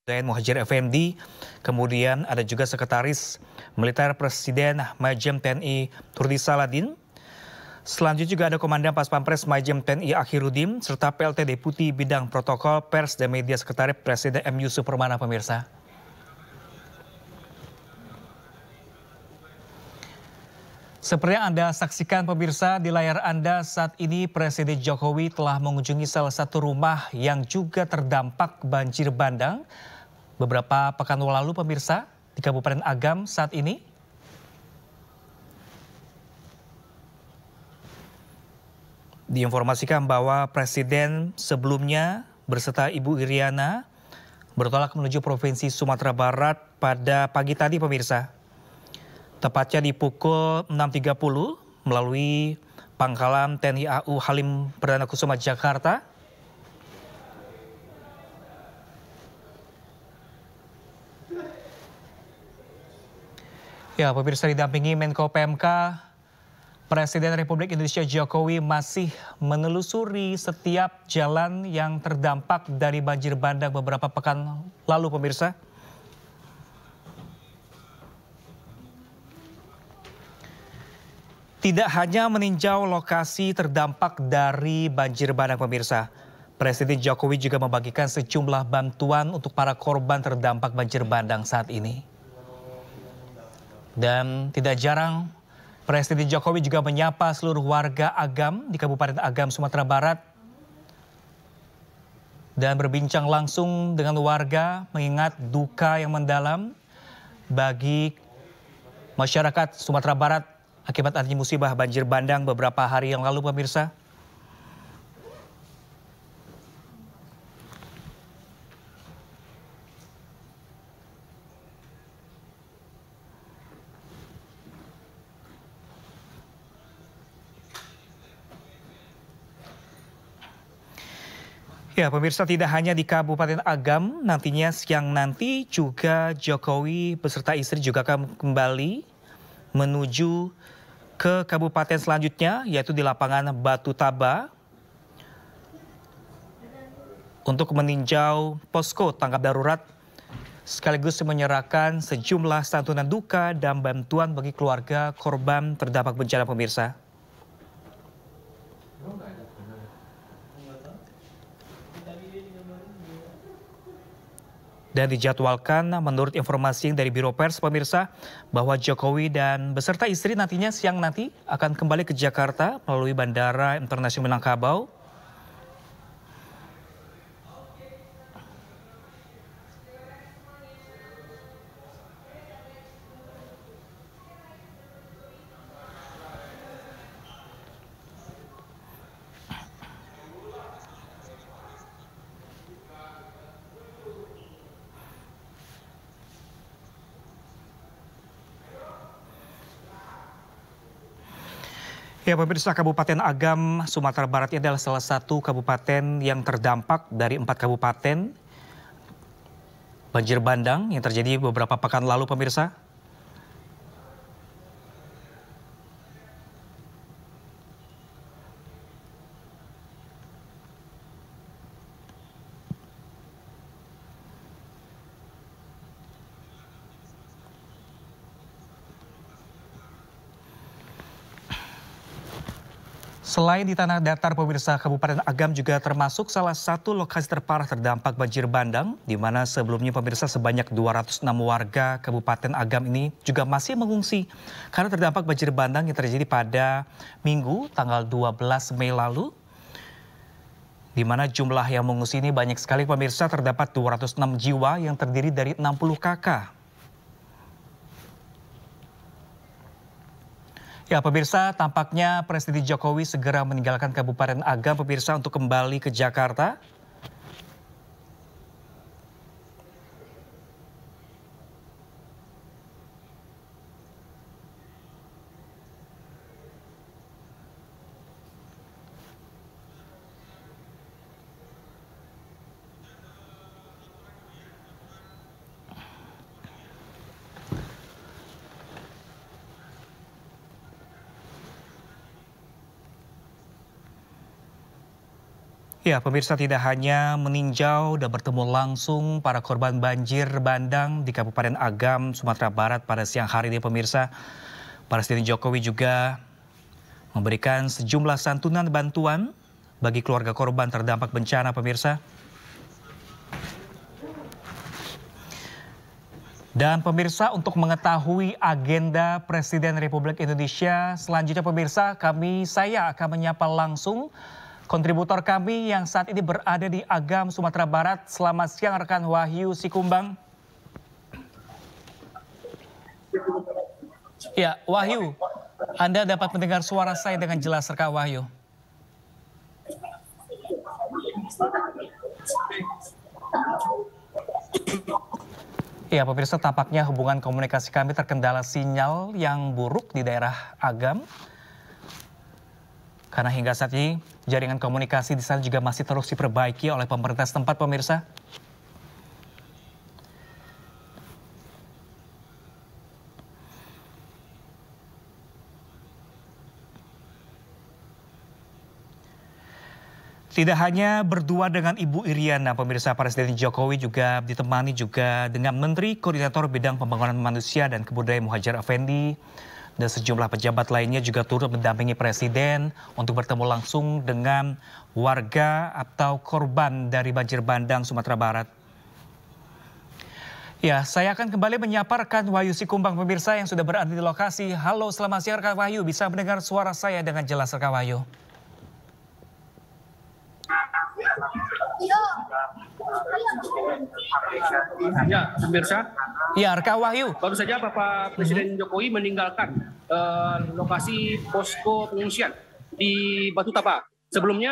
Muhadjir Effendi, kemudian ada juga Sekretaris Militer Presiden Majen TNI Turdi Saladin. Selanjutnya juga ada Komandan Pas Pampres Majen TNI Akhiruddin, serta PLT Deputi Bidang Protokol Pers dan Media Sekretariat Presiden M. Yusuf Permana, pemirsa. Seperti yang Anda saksikan pemirsa di layar Anda saat ini, Presiden Jokowi telah mengunjungi salah satu rumah yang juga terdampak banjir bandang beberapa pekan lalu pemirsa di Kabupaten Agam saat ini. Diinformasikan bahwa Presiden sebelumnya beserta Ibu Iriana bertolak menuju Provinsi Sumatera Barat pada pagi tadi pemirsa. Tepatnya di pukul 6.30 melalui Pangkalan TNI AU Halim Perdana Kusuma Jakarta. Ya, pemirsa, didampingi Menko PMK, Presiden Republik Indonesia Jokowi masih menelusuri setiap jalan yang terdampak dari banjir bandang beberapa pekan lalu pemirsa. Tidak hanya meninjau lokasi terdampak dari banjir bandang pemirsa, Presiden Jokowi juga membagikan sejumlah bantuan untuk para korban terdampak banjir bandang saat ini. Dan tidak jarang Presiden Jokowi juga menyapa seluruh warga Agam di Kabupaten Agam, Sumatera Barat. Dan berbincang langsung dengan warga mengingat duka yang mendalam bagi masyarakat Sumatera Barat akibat adanya musibah banjir bandang beberapa hari yang lalu pemirsa. Ya pemirsa, tidak hanya di Kabupaten Agam, nantinya siang nanti juga Jokowi beserta istri juga akan kembali menuju ke kabupaten selanjutnya, yaitu di lapangan Batu Taba untuk meninjau posko tanggap darurat sekaligus menyerahkan sejumlah santunan duka dan bantuan bagi keluarga korban terdampak bencana pemirsa. Dan dijadwalkan menurut informasi dari Biro Pers pemirsa bahwa Jokowi dan beserta istri nantinya siang nanti akan kembali ke Jakarta melalui Bandara Internasional Minangkabau. Ya pemirsa, Kabupaten Agam, Sumatera Barat ini adalah salah satu kabupaten yang terdampak dari 4 kabupaten banjir bandang yang terjadi beberapa pekan lalu pemirsa. Selain di tanah datar pemirsa, Kabupaten Agam juga termasuk salah satu lokasi terparah terdampak banjir bandang, di mana sebelumnya pemirsa sebanyak 206 warga Kabupaten Agam ini juga masih mengungsi karena terdampak banjir bandang yang terjadi pada Minggu tanggal 12 Mei lalu. Di mana jumlah yang mengungsi ini banyak sekali pemirsa, terdapat 206 jiwa yang terdiri dari 60 kakak. Ya pemirsa, tampaknya Presiden Jokowi segera meninggalkan Kabupaten Agam pemirsa untuk kembali ke Jakarta. Ya, pemirsa tidak hanya meninjau dan bertemu langsung para korban banjir bandang di Kabupaten Agam, Sumatera Barat pada siang hari ini pemirsa. Presiden Jokowi juga memberikan sejumlah santunan bantuan bagi keluarga korban terdampak bencana pemirsa. Dan pemirsa untuk mengetahui agenda Presiden Republik Indonesia selanjutnya pemirsa saya akan menyapa langsung kontributor kami yang saat ini berada di Agam, Sumatera Barat. Selamat siang rekan Wahyu Sikumbang. Ya, Wahyu, Anda dapat mendengar suara saya dengan jelas rekan Wahyu. Ya, pemirsa tampaknya hubungan komunikasi kami terkendala sinyal yang buruk di daerah Agam. Karena hingga saat ini jaringan komunikasi di sana juga masih terus diperbaiki oleh pemerintah setempat pemirsa. Tidak hanya berdua dengan Ibu Iriana, pemirsa Presiden Jokowi juga ditemani juga dengan Menteri Koordinator Bidang Pembangunan Manusia dan Kebudayaan Muhadjir Effendi dan sejumlah pejabat lainnya juga turut mendampingi Presiden untuk bertemu langsung dengan warga atau korban dari banjir bandang Sumatera Barat. Ya, saya akan kembali menyapa rekan Wahyu Sikumbang pemirsa yang sudah berada di lokasi. Halo, selamat siang rekan Wahyu. Bisa mendengar suara saya dengan jelas rekan Wahyu? Ya, pemirsa. Ya, rekan Wahyu. Baru saja Bapak Presiden Jokowi meninggalkan lokasi posko pengungsian di Batu Tapa. Sebelum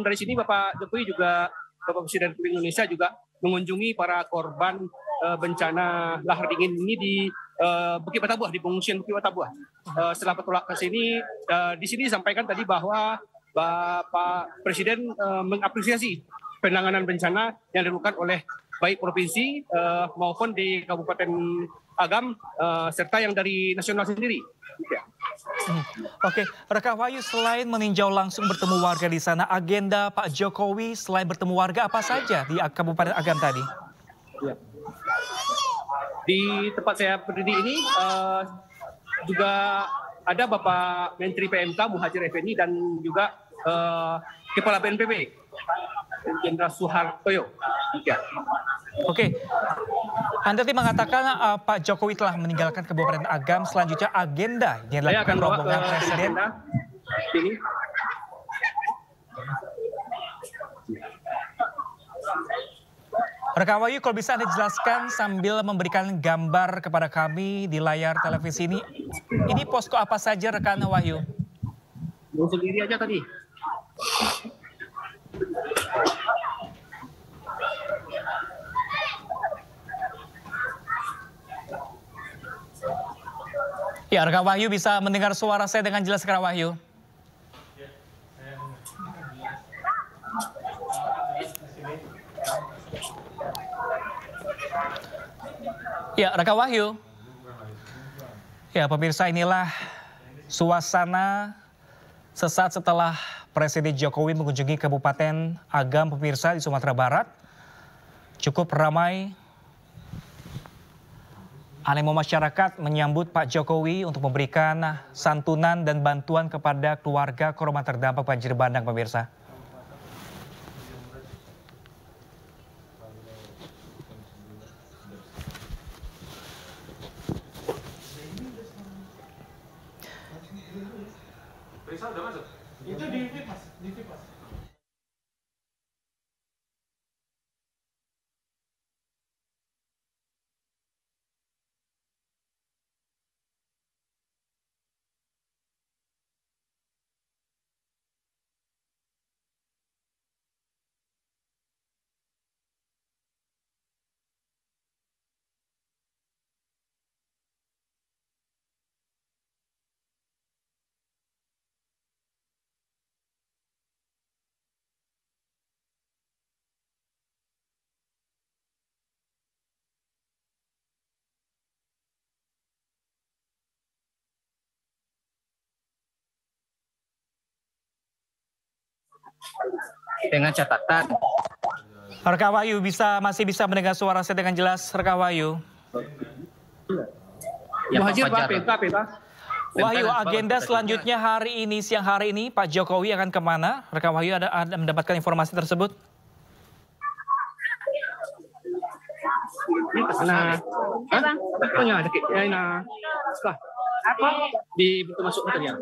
dari sini Bapak Jokowi juga, Bapak Presiden Republik Indonesia juga mengunjungi para korban bencana lahar dingin ini di Bukit Batabuah, di pengungsian Bukit Batabuah. Setelah bertolak ke sini, di sini disampaikan tadi bahwa Bapak Presiden mengapresiasi penanganan bencana yang dilakukan oleh baik provinsi maupun di Kabupaten Agam serta yang dari nasional sendiri. Ya. Oke, rekan Wahyu selain meninjau langsung bertemu warga di sana, agenda Pak Jokowi selain bertemu warga apa saja di Kabupaten Agam tadi? Ya. Di tempat saya berdiri ini juga ada Bapak Menteri PMK Muhadjir Effendi dan juga Kepala BNPB Jenderal Suhartoyo. Ya. Oke, Anda tadi mengatakan Pak Jokowi telah meninggalkan Kabupaten Agam. Selanjutnya agenda yang dilakukan rombongan Presiden. Ini. Rekan Wahyu, kalau bisa Anda jelaskan sambil memberikan gambar kepada kami di layar televisi ini. Ini posko apa saja rekan Wahyu? Sendiri aja tadi. Ya, rekan Wahyu bisa mendengar suara saya dengan jelas rekan Wahyu. Ya, rekan Wahyu. Ya, pemirsa inilah suasana sesaat setelah Presiden Jokowi mengunjungi Kabupaten Agam pemirsa di Sumatera Barat. Cukup ramai animo masyarakat menyambut Pak Jokowi untuk memberikan santunan dan bantuan kepada keluarga korban terdampak banjir bandang pemirsa. Risa udah masuk? Itu di feed mas, di feed mas. dengan catatan Reka Wahyu masih bisa mendengar suara saya dengan jelas, Reka Wahyu. ya, Muhajir Pak PK. Wahyu, agenda selanjutnya siang hari ini Pak Jokowi akan kemana? Reka Wahyu ada mendapatkan informasi tersebut? Nah, apanya ada apa? Di pintu masuk motornya.